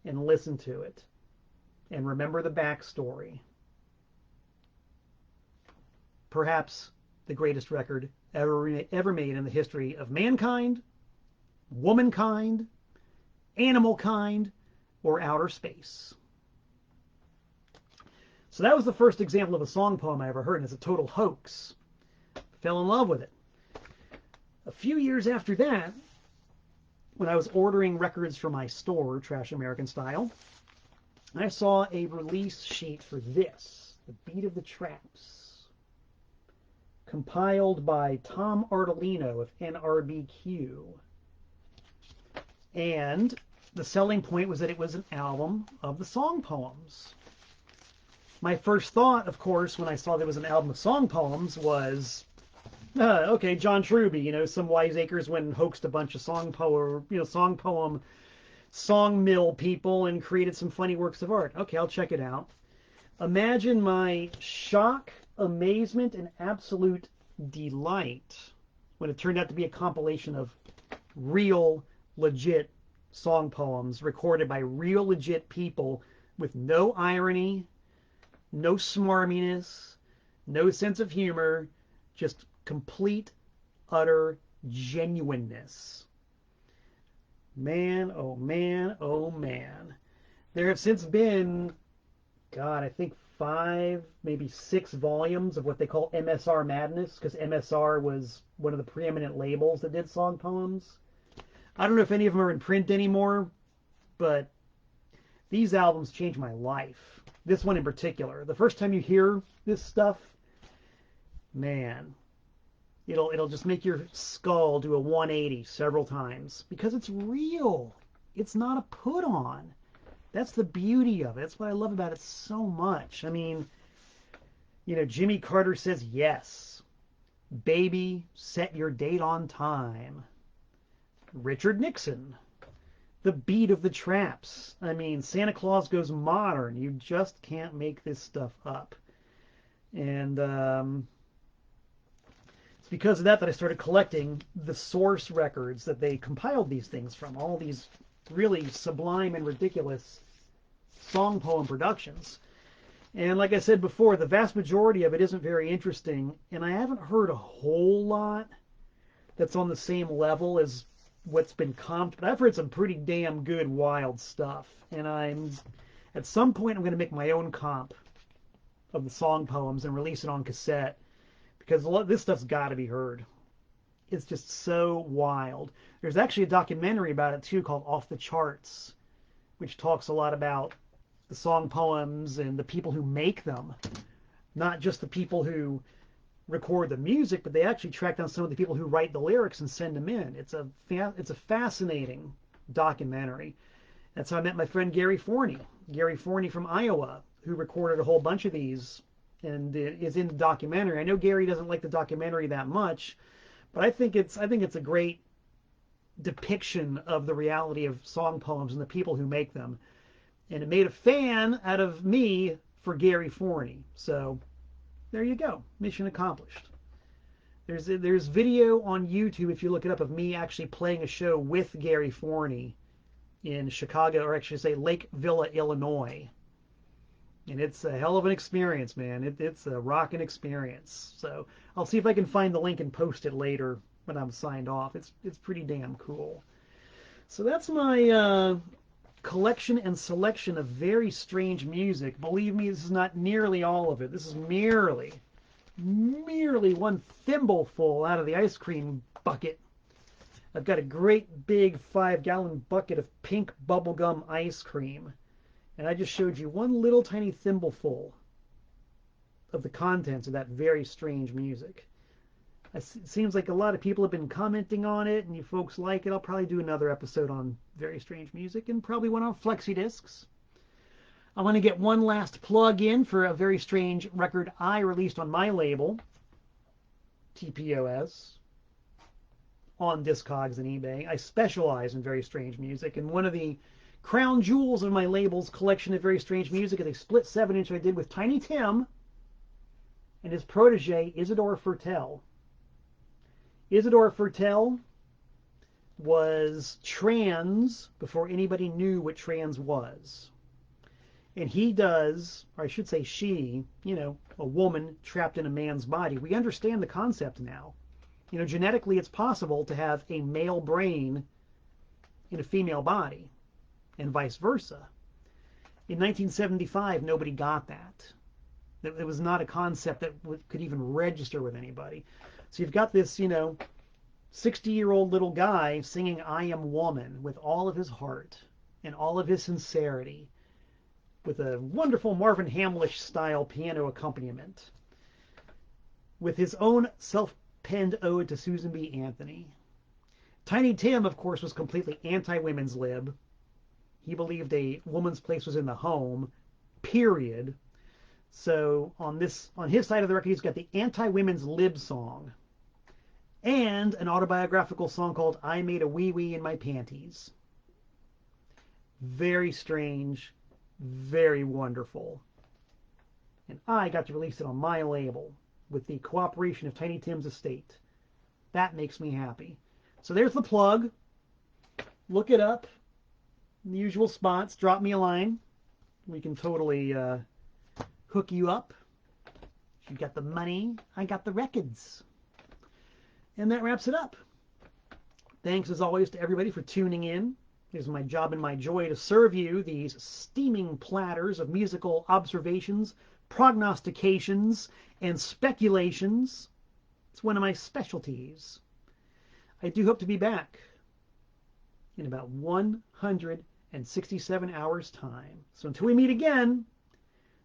and listen to it. And remember the backstory. Perhaps the greatest record ever made in the history of mankind, womankind, animal kind, or outer space. So that was the first example of a song poem I ever heard, and it's a total hoax. Fell in love with it. A few years after that, when I was ordering records for my store, Trash American Style, I saw a release sheet for this, The Beat of the Traps, compiled by Tom Artolino of NRBQ. And the selling point was that it was an album of the song poems. My first thought, of course, when I saw there was an album of song poems was, okay, John Truby, some wiseacres went and hoaxed a bunch of song poem, song mill people and created some funny works of art. Okay, I'll check it out. Imagine my shock, amazement, and absolute delight when it turned out to be a compilation of real, legit song poems recorded by real, legit people with no irony, no smarminess, no sense of humor, just complete, utter genuineness. Man, oh man, oh man. There have since been, God, I think 5, maybe 6 volumes of what they call MSR Madness, because MSR was one of the preeminent labels that did song poems. I don't know if any of them are in print anymore, but these albums changed my life. This one in particular. The first time you hear this stuff, man, it'll just make your skull do a 180 several times because it's real. It's not a put on. That's the beauty of it. That's what I love about it so much. I mean, Jimmy Carter says yes. Baby, set your date on time. Richard Nixon. The Beat of the Traps. I mean, Santa Claus Goes Modern. You just can't make this stuff up. And it's because of that I started collecting the source records that they compiled these things from. All these really sublime and ridiculous song poem productions. And like I said before, the vast majority of it isn't very interesting, and I haven't heard a whole lot that's on the same level as what's been comped, but I've heard some pretty damn good wild stuff. And at some point I'm going to make my own comp of the song poems and release it on cassette, because a lot of this stuff's got to be heard. It's just so wild. There's actually a documentary about it too called Off the Charts, which talks a lot about the song poems and the people who make them, not just the people who record the music, but they actually track down some of the people who write the lyrics and send them in. It's a fascinating documentary. That's how I met my friend Gary Forney from Iowa, who recorded a whole bunch of these and is in the documentary. I know Gary doesn't like the documentary that much, but I think it's a great depiction of the reality of song poems and the people who make them. And it made a fan out of me for Gary Forney. So there you go. Mission accomplished. There's video on YouTube, if you look it up, of me actually playing a show with Gary Forney in Chicago, or actually say Lake Villa, Illinois. And it's a hell of an experience, man. It's a rockin' experience. So I'll see if I can find the link and post it later when I'm signed off. It's pretty damn cool. So that's my collection and selection of very strange music. Believe me, this is not nearly all of it. This is merely one thimbleful out of the ice cream bucket. I've got a great big 5-gallon bucket of pink bubblegum ice cream. And I just showed you one little tiny thimbleful of the contents of that very strange music. It seems like a lot of people have been commenting on it, and you folks like it. I'll probably do another episode on very strange music, and probably one on flexi discs. I want to get one last plug in for a very strange record I released on my label, TPOS, on Discogs and eBay. I specialize in very strange music, and one of the crown jewels of my label's collection of very strange music is a split 7-inch I did with Tiny Tim and his protege, Isidore Fertel. Isidore Fertel was trans before anybody knew what trans was. And he does, or I should say she, a woman trapped in a man's body. We understand the concept now. Genetically it's possible to have a male brain in a female body, and vice versa. In 1975, nobody got that. It was not a concept that could even register with anybody. So you've got this, 60-year-old little guy singing I Am Woman with all of his heart and all of his sincerity. with a wonderful Marvin Hamlish style piano accompaniment, with his own self-penned ode to Susan B. Anthony. Tiny Tim, of course, was completely anti-women's lib. He believed a woman's place was in the home, period. So on his side of the record, he's got the anti-women's lib song and an autobiographical song called I Made a Wee Wee in My Panties. Very strange, very wonderful. And I got to release it on my label with the cooperation of Tiny Tim's estate. That makes me happy. So there's the plug. Look it up in the usual spots. Drop me a line. We can totally hook you up. You got the money, I got the records. And that wraps it up. Thanks as always to everybody for tuning in. It is my job and my joy to serve you these steaming platters of musical observations, prognostications, and speculations. It's one of my specialties. I do hope to be back in about 167 hours' time. So until we meet again,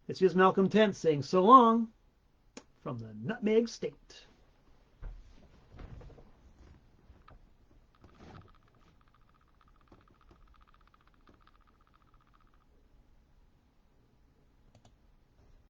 this is Malcolm Tent saying so long from the Nutmeg State.